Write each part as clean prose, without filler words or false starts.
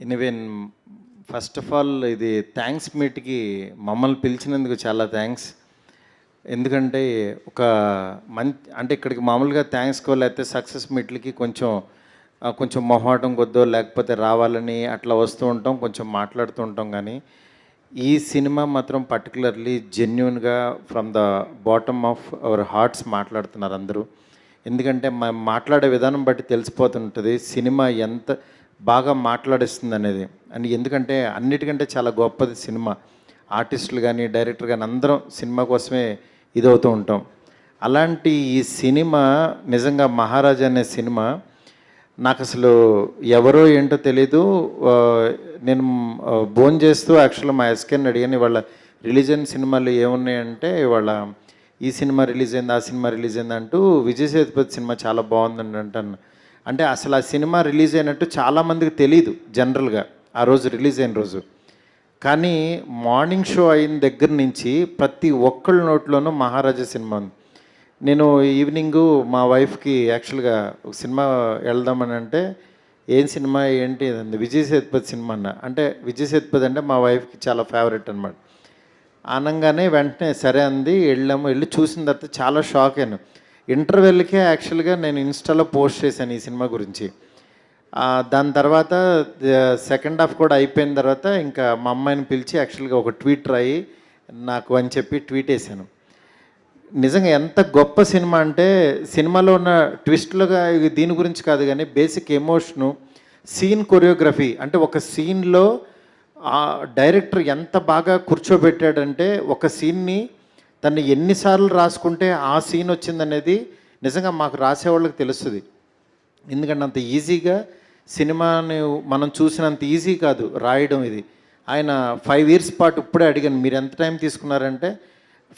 ఎనీవేన్ first of all ఇది thanks మీట్కి మమ్మల్ని పిలిచినందుకు చాలా థ్యాంక్స్. ఎందుకంటే ఒక అంటే ఇక్కడికి మామూలుగా థ్యాంక్స్కో లేకపోతే సక్సెస్ మీట్లకి కొంచెం మొహాటం కొద్దో లేకపోతే రావాలని అట్లా వస్తూ ఉంటాం, కొంచెం మాట్లాడుతూ ఉంటాం. కానీ ఈ సినిమా మాత్రం పర్టికులర్లీ జెన్యున్గా from the bottom of our hearts మాట్లాడుతున్నారు అందరూ. ఎందుకంటే మాట్లాడే విధానం బట్టి తెలిసిపోతుంటుంది సినిమా ఎంత బాగా మాట్లాడిస్తుంది అనేది. అండ్ ఎందుకంటే అన్నిటికంటే చాలా గొప్పది సినిమా. ఆర్టిస్టులు కానీ డైరెక్టర్ కానీ అందరం సినిమా కోసమే ఇదవుతూ ఉంటాం. అలాంటి ఈ సినిమా నిజంగా మహారాజా అనే సినిమా నాకు అసలు ఎవరో ఏంటో తెలీదు. నేను భోజనం చేస్తూ యాక్చువల్గా మా ఎస్కేని అడిగాను, ఇవాళ రిలీజ్ అయిన సినిమాలు ఏమున్నాయంటే ఇవాళ ఈ సినిమా రిలీజ్ అయింది, ఆ సినిమా రిలీజ్ అయింది అంటూ విజయ్ సేతుపతి సినిమా చాలా బాగుందండి అంటాను. అంటే అసలు ఆ సినిమా రిలీజ్ అయినట్టు చాలామందికి తెలీదు జనరల్గా ఆ రోజు రిలీజ్ అయిన రోజు. కానీ మార్నింగ్ షో అయిన దగ్గర నుంచి ప్రతి ఒక్కళ్ళ నోట్లోనూ మహారాజా సినిమా ఉంది. నేను ఈవినింగు మా వైఫ్కి యాక్చువల్గా ఒక సినిమా వెళ్దామని అంటే ఏం సినిమా ఏంటి అంది, విజయ్ సేతుపతి సినిమా అన్న. అంటే విజయ్ సేతుపతి అంటే మా వైఫ్కి చాలా ఫేవరెట్ అనమాట. అనగానే వెంటనే సరే అంది, వెళ్ళాము. వెళ్ళి చూసిన తర్వాత చాలా షాక్ అయ్యాను. ఇంటర్వెల్కే యాక్చువల్గా నేను ఇన్స్టాలో పోస్ట్ చేశాను ఈ సినిమా గురించి. దాని తర్వాత సెకండ్ హాఫ్ కూడా అయిపోయిన తర్వాత ఇంకా మా అమ్మాయిని పిలిచి యాక్చువల్గా ఒక ట్వీట్ రాయి నాకు అని చెప్పి ట్వీట్ వేసాను. నిజంగా ఎంత గొప్ప సినిమా అంటే సినిమాలో ఉన్న ట్విస్ట్లుగా దీని గురించి కాదు కానీ బేసిక్ ఎమోషను, సీన్ కొరియోగ్రఫీ. అంటే ఒక సీన్లో డైరెక్టర్ ఎంత బాగా కూర్చోబెట్టాడంటే ఒక సీన్ని తను ఎన్నిసార్లు రాసుకుంటే ఆ సీన్ వచ్చిందనేది నిజంగా మాకు రాసేవాళ్ళకి తెలుస్తుంది. ఎందుకంటే అంత ఈజీగా సినిమాని మనం చూసినంత ఈజీ కాదు రాయడం ఇది. ఆయన 5 years పాటు ఇప్పుడే అడిగాను మీరు ఎంత టైం తీసుకున్నారంటే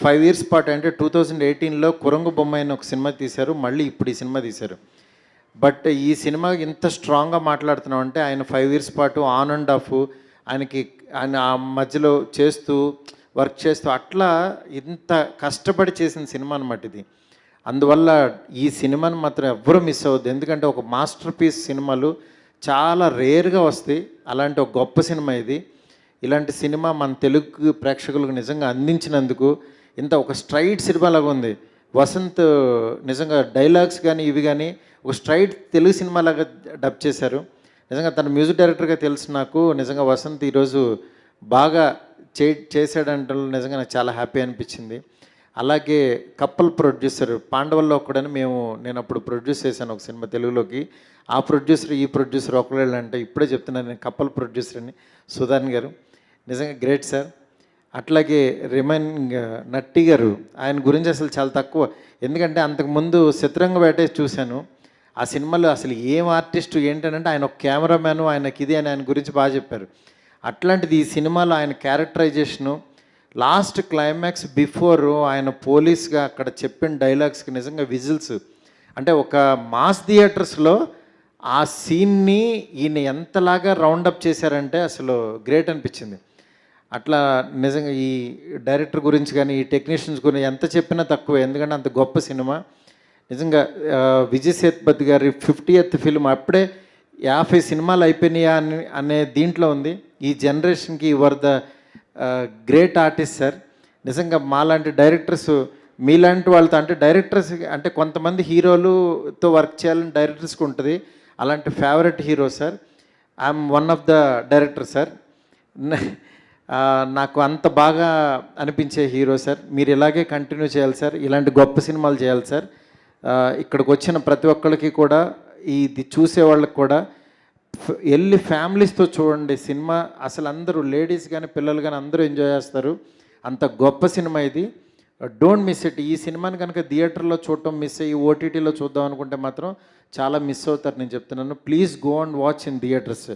5 years పాటు అంటే 2018లో కురంగు బొమ్మ అయిన ఒక సినిమా తీశారు, మళ్ళీ ఇప్పుడు ఈ సినిమా తీశారు. బట్ ఈ సినిమా ఇంత స్ట్రాంగ్గా మాట్లాడుతున్నాం అంటే ఆయన 5 years పాటు ఆన్ అండ్ ఆఫ్ ఆయన ఆ మధ్యలో చేస్తూ వర్క్ చేస్తూ అట్లా ఇంత కష్టపడి చేసిన సినిమా అనమాట ఇది. అందువల్ల ఈ సినిమాని మాత్రం ఎవ్వరూ మిస్ అవ్వద్దు. ఎందుకంటే ఒక మాస్టర్ పీస్ సినిమాలు చాలా రేర్గా వస్తాయి. అలాంటి ఒక గొప్ప సినిమా ఇది. ఇలాంటి సినిమా మన తెలుగు ప్రేక్షకులకు నిజంగా అందించినందుకు ఇంత ఒక స్ట్రైట్ సినిమాలాగా ఉంది. వసంత్ నిజంగా డైలాగ్స్ కానీ ఇవి కానీ ఒక స్ట్రైట్ తెలుగు సినిమాలాగా డబ్ చేశారు. నిజంగా తన మ్యూజిక్ డైరెక్టర్గా తెలుసు నాకు. నిజంగా వసంత్ ఈరోజు బాగా చేశాడంటే నిజంగా నాకు చాలా హ్యాపీ అనిపించింది. అలాగే కప్పల్ ప్రొడ్యూసర్ పాండవల్లో ఒక్కడని నేను అప్పుడు ప్రొడ్యూస్ చేశాను ఒక సినిమా తెలుగులోకి. ఆ ప్రొడ్యూసర్ ఈ ప్రొడ్యూసర్ ఒకళ్ళు అంటే ఇప్పుడే చెప్తున్నాను నేను కప్పల్ ప్రొడ్యూసర్ అని, సుధాన్ గారు నిజంగా గ్రేట్ సార్. అట్లాగే నట్టి గారు, ఆయన గురించి అసలు చాలా తక్కువ. ఎందుకంటే అంతకుముందు శత్రురంగవేట చూశాను. ఆ సినిమాలో అసలు ఏం ఆర్టిస్టు ఏంటంటే ఆయన ఒక కెమెరామ్యాను, ఆయనకి ఇది అని ఆయన గురించి బాగా చెప్పారు. అట్లాంటిది ఈ సినిమాలో ఆయన క్యారెక్టరైజేషను, లాస్ట్ క్లైమాక్స్ బిఫోర్ ఆయన పోలీస్గా అక్కడ చెప్పిన డైలాగ్స్కి నిజంగా విజిల్స్. అంటే ఒక మాస్ థియేటర్స్లో ఆ సీన్ని ఈయన ఎంతలాగా రౌండప్ చేశారంటే అసలు గ్రేట్ అనిపించింది. అట్లా నిజంగా ఈ డైరెక్టర్ గురించి కానీ ఈ టెక్నీషియన్స్ గురించి ఎంత చెప్పినా తక్కువే. ఎందుకంటే అంత గొప్ప సినిమా నిజంగా. విజయ్ సేతుపతి గారి 50th ఫిల్మ్ అప్పుడే 50 సినిమాలు అయిపోయినాయా అనే దీంట్లో ఉంది. ఈ జనరేషన్కి your the great artist sir. నిజంగా మాలాంటి డైరెక్టర్స్ మీలాంటి వాళ్ళతో అంటే డైరెక్టర్స్ అంటే కొంతమంది హీరోలుతో వర్క్ చేయాలని డైరెక్టర్స్కి ఉంటుంది. అలాంటి favourite hero sir. I'm one of the director sir. నాకు అంత బాగా అనిపించే హీరో సార్. మీరు ఇలాగే కంటిన్యూ చేయాలి సార్, ఇలాంటి గొప్ప సినిమాలు చేయాలి సార్. ఇక్కడికి వచ్చిన ప్రతి ఒక్కరికి కూడా ఇది చూసే వాళ్ళకి కూడా వెళ్ళి ఫ్యామిలీస్తో చూడండి సినిమా. అసలు అందరూ లేడీస్ కానీ పిల్లలు కానీ అందరూ ఎంజాయ్ చేస్తారు. అంత గొప్ప సినిమా ఇది. Don't miss it. ఈ సినిమాని కనుక థియేటర్లో చూడటం మిస్ అయ్యి ఓటీటీలో చూద్దాం అనుకుంటే మాత్రం చాలా మిస్ అవుతారు. నేను చెప్తున్నాను, please go and watch in theatres.